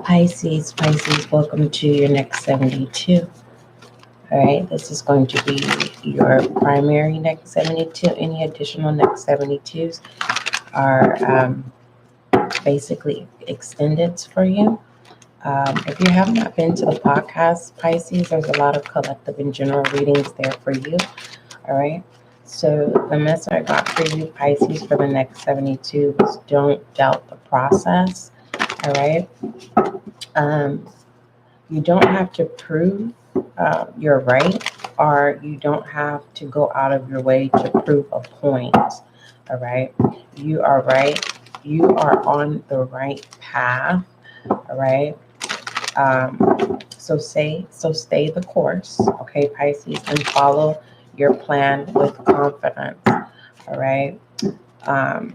Pisces, welcome to your next 72. All right, this is going to be your primary next 72. Any additional next 72s are basically extendeds for you. If you have not been to the podcast, Pisces, there's a lot of collective and general readings there for you. All right. So the message I got for you, Pisces, for the next 72 was don't doubt the process. All right. You don't have to prove you're right, or you don't have to go out of your way to prove a point. All right. You are right. You are on the right path. All right. So stay the course, okay, Pisces, and follow your plan with confidence. All right. Um,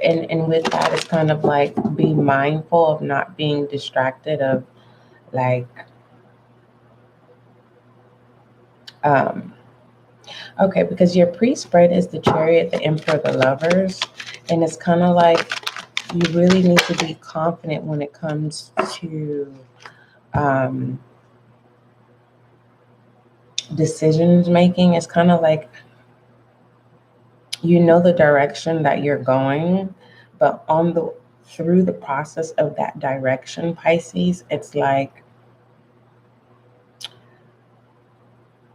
and with that, it's kind of like be mindful of not being distracted of like okay, because your pre-spread is the Chariot, the Emperor, the Lovers, and it's kind of like you really need to be confident when it comes to decisions making. It's kind of like you know the direction that you're going, but through the process of that direction, Pisces, it's like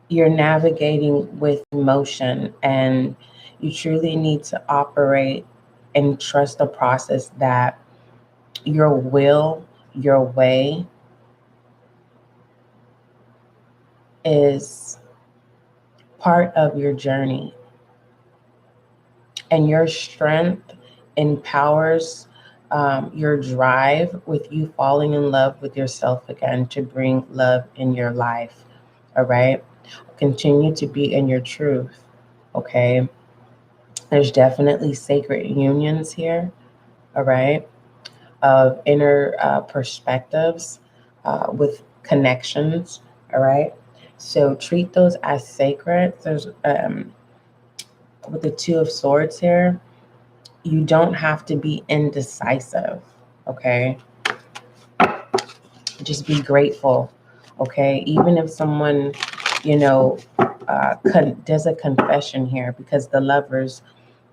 you're navigating with emotion, and you truly need to operate and trust the process that your will, your way is part of your journey, and your strength empowers your drive with you falling in love with yourself again to bring love in your life. All right. Continue to be in your truth. Okay. There's definitely sacred unions here. All right. Of inner perspectives with connections. All right. So treat those as sacred. There's with the Two of Swords here, you don't have to be indecisive, okay? Just be grateful, okay? Even if someone, does a confession here, because the Lovers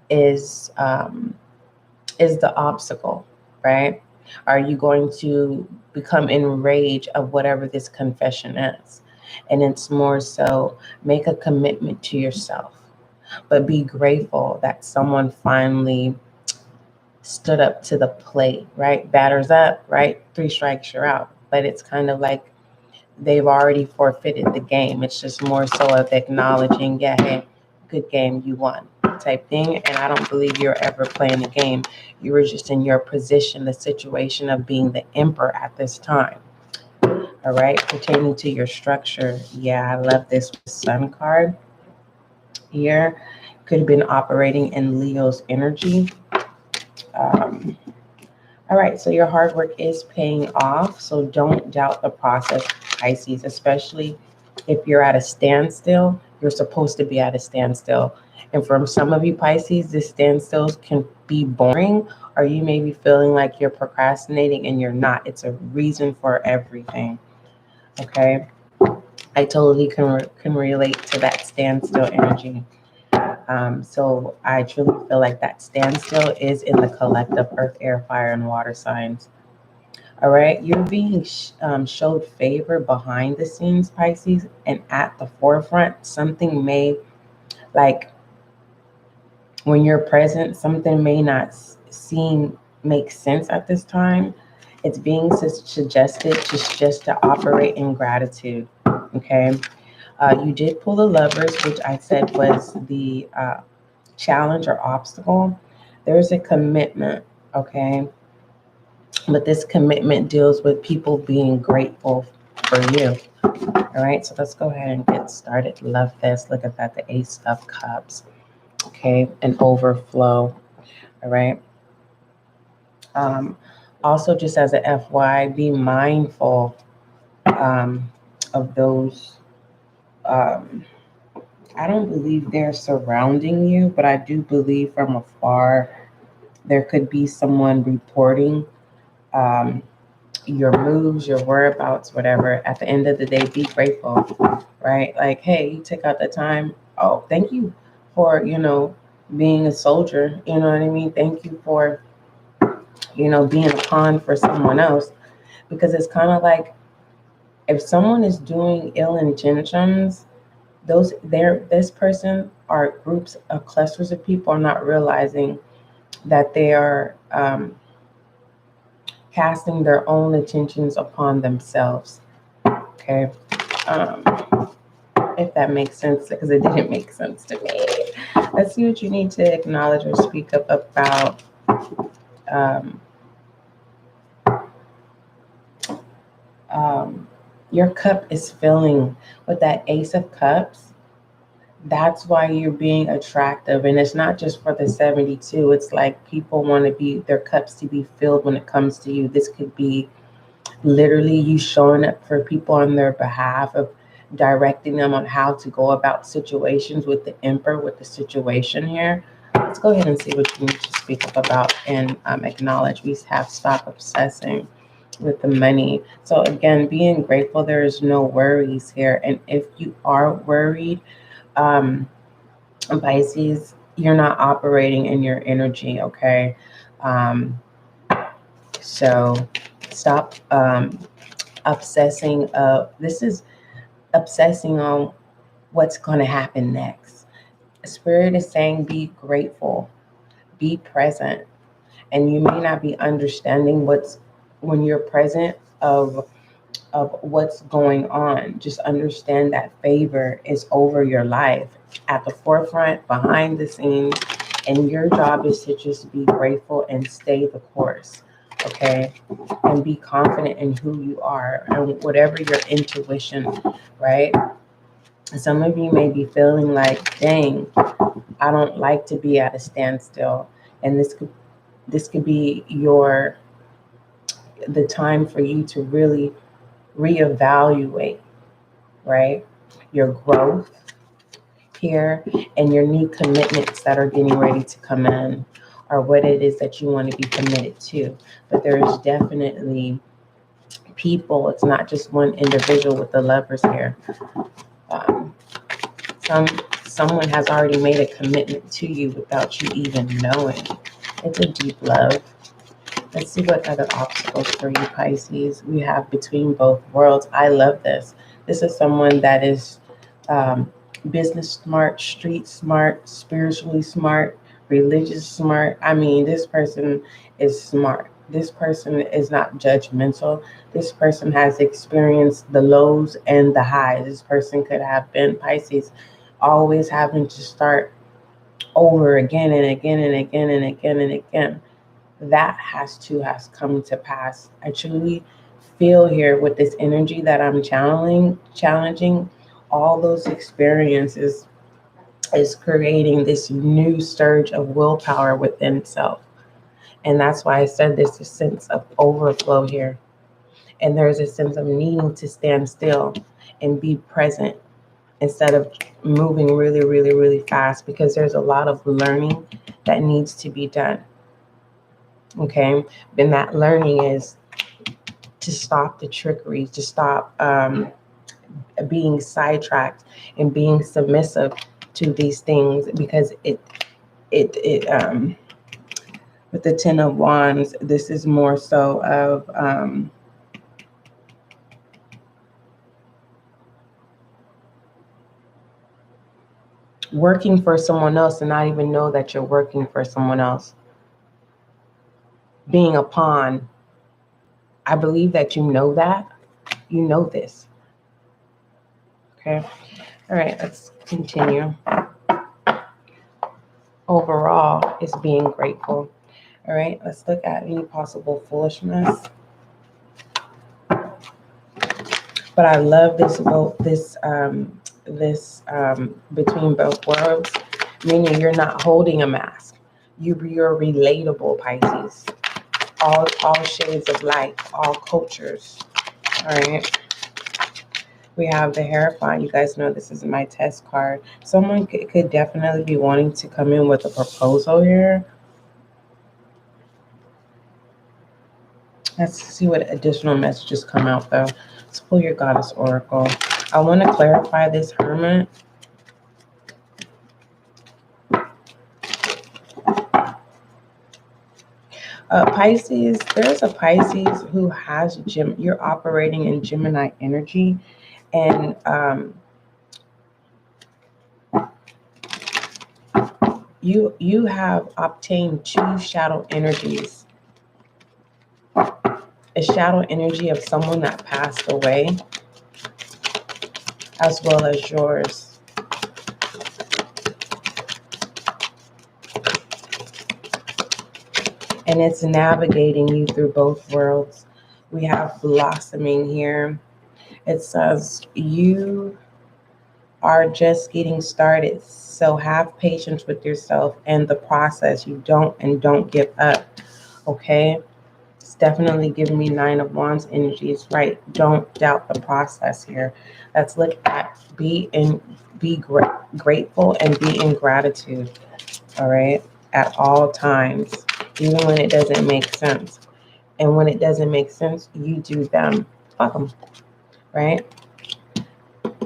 is the obstacle, right? Are you going to become enraged of whatever this confession is? And it's more so make a commitment to yourself, but be grateful that someone finally stood up to the plate, right? Batters up, right? 3 strikes, you're out. But it's kind of like they've already forfeited the game. It's just more so of acknowledging, yeah, hey, good game, you won type thing. And I don't believe you're ever playing the game. You were just in your position, the situation of being the emperor at this time. All right, pertaining to your structure. Yeah, I love this Sun card here. Could have been operating in Leo's energy. All right, so your hard work is paying off. So don't doubt the process, Pisces, especially if you're at a standstill. You're supposed to be at a standstill. And from some of you, Pisces, this standstills can be boring, or you may be feeling like you're procrastinating and you're not. It's a reason for everything. Okay? I totally can relate to that standstill energy. So I truly feel like that standstill is in the collective earth, air, fire, and water signs. All right. You're being showed favor behind the scenes, Pisces, and at the forefront. Something may, like when you're present, something may not make sense at this time. It's being suggested just to operate in gratitude. Okay. You did pull the Lovers, which I said was the challenge or obstacle. There's a commitment, okay? But this commitment deals with people being grateful for you. All right, so let's go ahead and get started. Love this. Look at that, the Ace of Cups, okay? An overflow, all right? Also, just as an FY, be mindful of those. I don't believe they're surrounding you, but I do believe from afar There could be someone reporting um, your moves, your whereabouts, whatever. At the end of the day, be grateful, right? Like, hey, you took out the time. Oh, thank you for, being a soldier. You know what I mean? Thank you for, being a pawn for someone else. Because it's kind of like if someone is doing ill intentions, this person or groups of clusters of people are not realizing that they are casting their own attentions upon themselves. Okay. Um, if that makes sense, because it didn't make sense to me. Let's see what you need to acknowledge or speak up about. Um, your cup is filling with that Ace of Cups. That's why you're being attractive. And it's not just for the 72. It's like people want to be their cups to be filled when it comes to you. This could be literally you showing up for people on their behalf, of directing them on how to go about situations with the Emperor, with the situation here. Let's go ahead and see what you need to speak up about and acknowledge. We have stop obsessing with the money. So again, being grateful, there is no worries here. And if you are worried, Pisces, you're not operating in your energy, okay? So stop obsessing. This is obsessing on what's going to happen next. Spirit is saying be grateful, be present, and you may not be understanding when you're present of what's going on. Just understand that favor is over your life, at the forefront, behind the scenes, and your job is to just be grateful and stay the course, okay? And be confident in who you are and whatever your intuition, right? Some of you may be feeling like, dang, I don't like to be at a standstill. And this could be the time for you to really reevaluate, right? Your growth here and your new commitments that are getting ready to come in, or what it is that you want to be committed to. But there is definitely people, it's not just one individual with the Lovers here. Someone has already made a commitment to you without you even knowing. It's a deep love. Let's see what other obstacles for you, Pisces. We have between both worlds. I love this. This is someone that is business smart, street smart, spiritually smart, religious smart. I mean, this person is smart. This person is not judgmental. This person has experienced the lows and the highs. This person could have been Pisces, always having to start over again and again and again and again and again. That has come to pass. I truly feel here with this energy that I'm challenging all those experiences is creating this new surge of willpower within self. And that's why I said there's a sense of overflow here. And there's a sense of needing to stand still and be present instead of moving really, really, really fast, because there's a lot of learning that needs to be done. Okay, then that learning is to stop the trickery, to stop being sidetracked and being submissive to these things, because it with the Ten of Wands, this is more so of working for someone else and not even know that you're working for someone else. Being a pawn. I believe that you know that. You know this. Okay. All right, let's continue. Overall is being grateful. All right, let's look at any possible foolishness. But I love this between both worlds, meaning you're not holding a mask. You're relatable, Pisces. All shades of light, all cultures. All right. We have the Hierophant. You guys know this is my test card. Someone could definitely be wanting to come in with a proposal here. Let's see what additional messages come out though. Let's pull your Goddess Oracle. I want to clarify this Hermit. Pisces, there's a Pisces who has you're operating in Gemini energy, and you have obtained 2 shadow energies. A shadow energy of someone that passed away, as well as yours. And it's navigating you through both worlds. We have blossoming here. It says you are just getting started, so have patience with yourself and the process. You don't give up. Okay, it's definitely giving me 9 of Wands energies, right? Don't doubt the process here. Let's look at be grateful and be in gratitude. All right, at all times, even when it doesn't make sense. And when it doesn't make sense, you do them. Fuck them, right?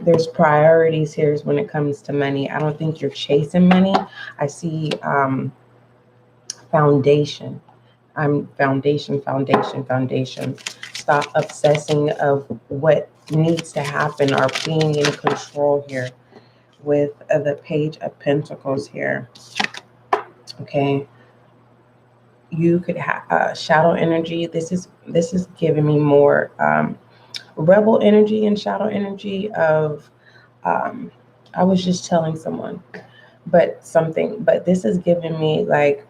There's priorities here when it comes to money. I don't think you're chasing money. I see foundation. I'm foundation. Stop obsessing of what needs to happen or being in control here with the Page of Pentacles here. Okay. You could have shadow energy. This is giving me more rebel energy and shadow energy of I was just telling someone but this is giving me like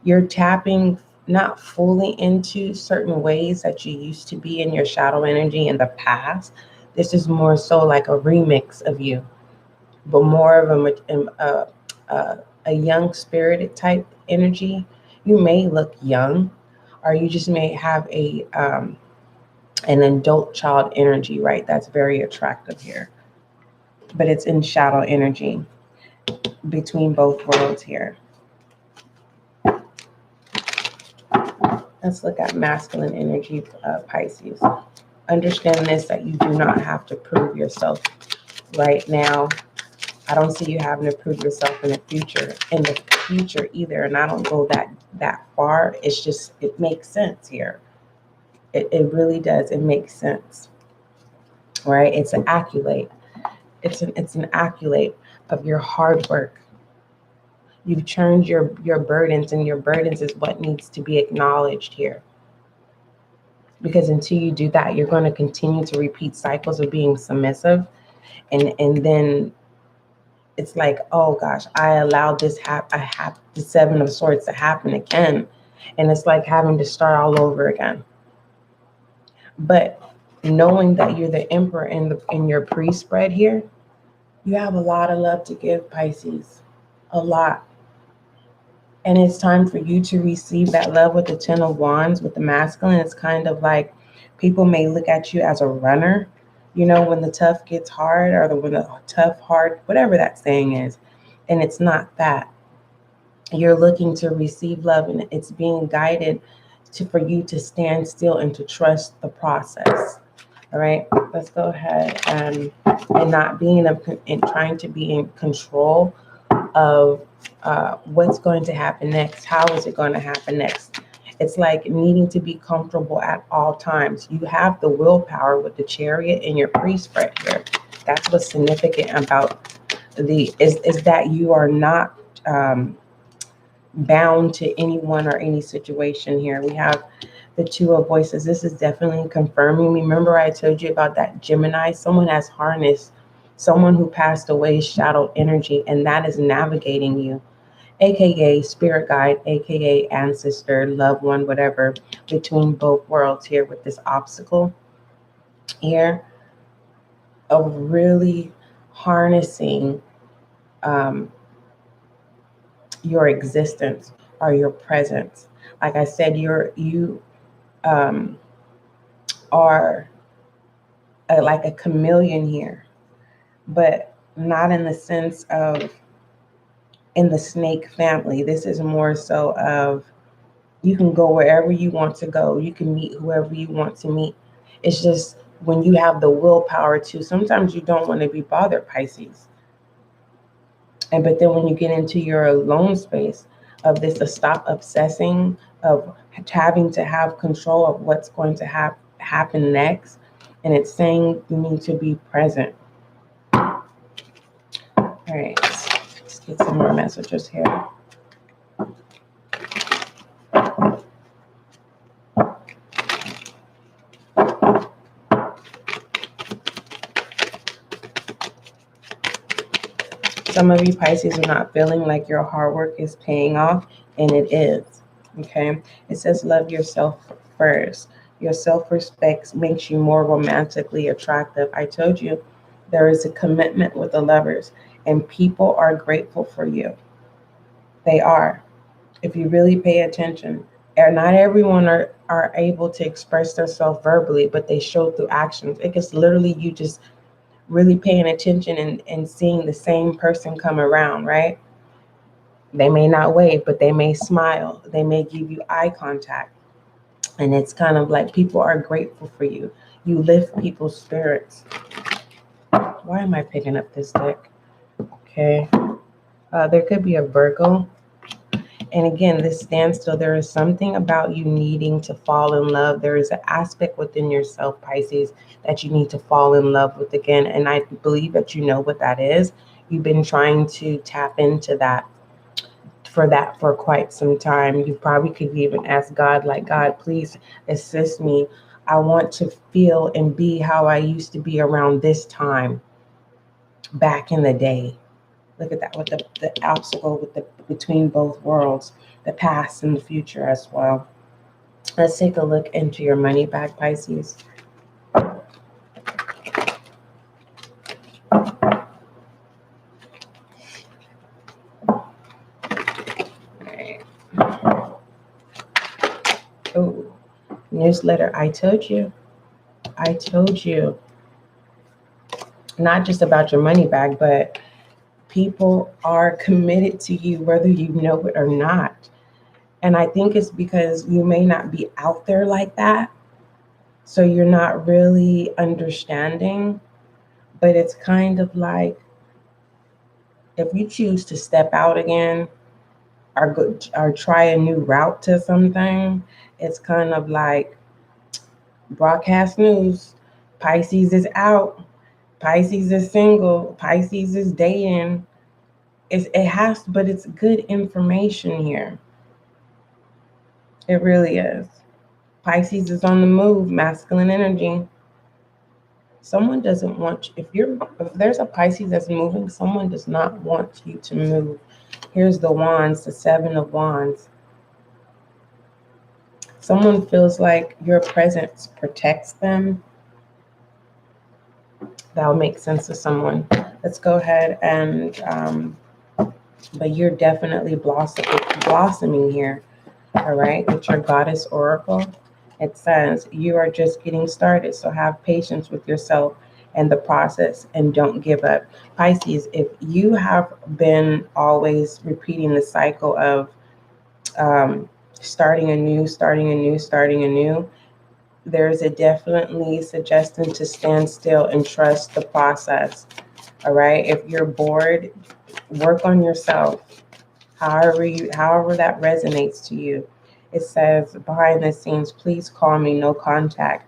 you're tapping not fully into certain ways that you used to be in your shadow energy in the past. This is more so like a remix of you, but more of a young spirited type energy. You may look young, or you just may have an adult child energy, right? That's very attractive here. But it's in shadow energy between both worlds here. Let's look at masculine energy, Pisces. Understand this, that you do not have to prove yourself right now. I don't see you having to prove yourself in the future either. And I don't go that far. It's just, it makes sense here. It really does. It makes sense, right? It's an accolade. It's an accolade of your hard work. You've churned your burdens, and your burdens is what needs to be acknowledged here. Because until you do that, you're going to continue to repeat cycles of being submissive. And then it's like, oh gosh, I allowed this I have the 7 of Swords to happen again. And it's like having to start all over again. But knowing that you're the Emperor in your pre-spread here, you have a lot of love to give, Pisces. A lot. And it's time for you to receive that love with the 10 of Wands, with the masculine. It's kind of like people may look at you as a runner, you know, when the tough gets hard, or when the tough hard, whatever that saying is. And it's not that. You're looking to receive love, and it's being guided for you to stand still and to trust the process. All right, let's go ahead and not being and trying to be in control of what's going to happen next. How is it going to happen next? It's like needing to be comfortable at all times. You have the willpower with the Chariot in your pre-spread here. That's what's significant about is that you are not bound to anyone or any situation here. We have the 2 of Voices. This is definitely confirming. Remember I told you about that Gemini? Someone has harnessed someone who passed away shadow energy, and that is navigating you, aka spirit guide, aka ancestor, loved one, whatever, between both worlds here with this obstacle here of really harnessing your existence or your presence. Like I said, you are like a chameleon here, but not in the sense of in the snake family. This is more so of You can go wherever you want to go. You can meet whoever you want to meet. It's just when you have the willpower to, sometimes you don't want to be bothered, Pisces. But then when you get into your alone space of this, to stop obsessing, of having to have control of what's going to happen next. And it's saying you need to be present. All right, let's get some more messages here. Some of you Pisces are not feeling like your hard work is paying off, and it is. Okay, it says love yourself first. Your self-respect makes you more romantically attractive. I told you there is a commitment with the lovers, and people are grateful for you. They are. If you really pay attention, and not everyone are able to express themselves verbally, but they show through actions. It is literally you just really paying attention and seeing the same person come around, right? They may not wave, but they may smile. They may give you eye contact. And it's kind of like people are grateful for you. You lift people's spirits. Why am I picking up this deck? Okay. There could be a Virgo. And again, this standstill, there is something about you needing to fall in love. There is an aspect within yourself, Pisces, that you need to fall in love with again. And I believe that you know what that is. You've been trying to tap into that for quite some time. You probably could even ask God, like, God, please assist me. I want to feel and be how I used to be around this time back in the day. Look at that with the obstacle with the between both worlds, the past and the future as well. Let's take a look into your money bag, Pisces. Right. Oh, newsletter. I told you. I told you. Not just about your money bag, but people are committed to you whether you know it or not. And I think it's because you may not be out there like that. So you're not really understanding. But it's kind of like if you choose to step out again or try a new route to something, it's kind of like broadcast news. Pisces is out. Pisces is single. Pisces is dating. But it's good information here. It really is. Pisces is on the move, masculine energy. Someone doesn't want you, if there's a Pisces that's moving, someone does not want you to move. Here's the wands, the 7 of wands. Someone feels like your presence protects them. That'll make sense to someone. Let's go ahead and but you're definitely blossoming here. All right, with your goddess oracle, it says you are just getting started. So have patience with yourself and the process and don't give up. Pisces, if you have been always repeating the cycle of starting anew, there's a definitely suggestion to stand still and trust the process. All right, if you're bored, work on yourself. However that resonates to you. It says behind the scenes, please call me, no contact.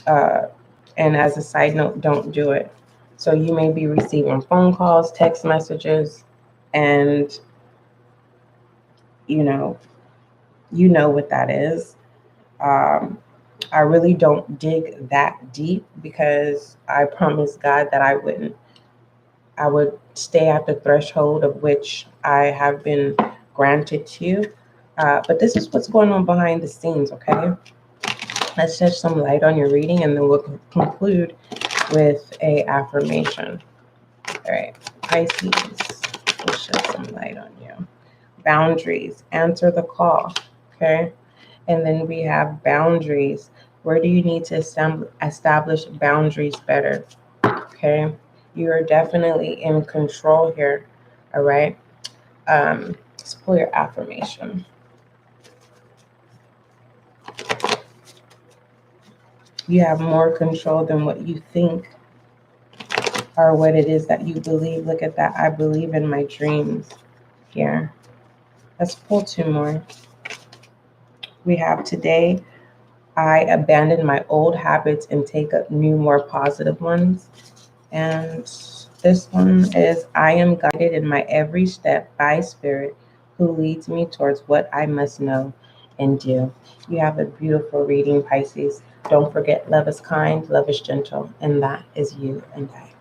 And as a side note, don't do it. So you may be receiving phone calls, text messages, and you know what that is. I really don't dig that deep because I promised God that I wouldn't. I would stay at the threshold of which I have been granted to. But this is what's going on behind the scenes, okay? Let's shed some light on your reading and then we'll conclude with a affirmation. All right, Pisces, we'll shed some light on you. Boundaries, answer the call, okay? And then we have boundaries. Where do you need to establish boundaries better, okay? You are definitely in control here, all right? Let's pull your affirmation. You have more control than what you think or what it is that you believe. Look at that. I believe in my dreams here. Let's pull two more. We have today, I abandon my old habits and take up new, more positive ones. And this one is, I am guided in my every step by Spirit who leads me towards what I must know and do. You have a beautiful reading, Pisces. Don't forget, love is kind, love is gentle, and that is you and I.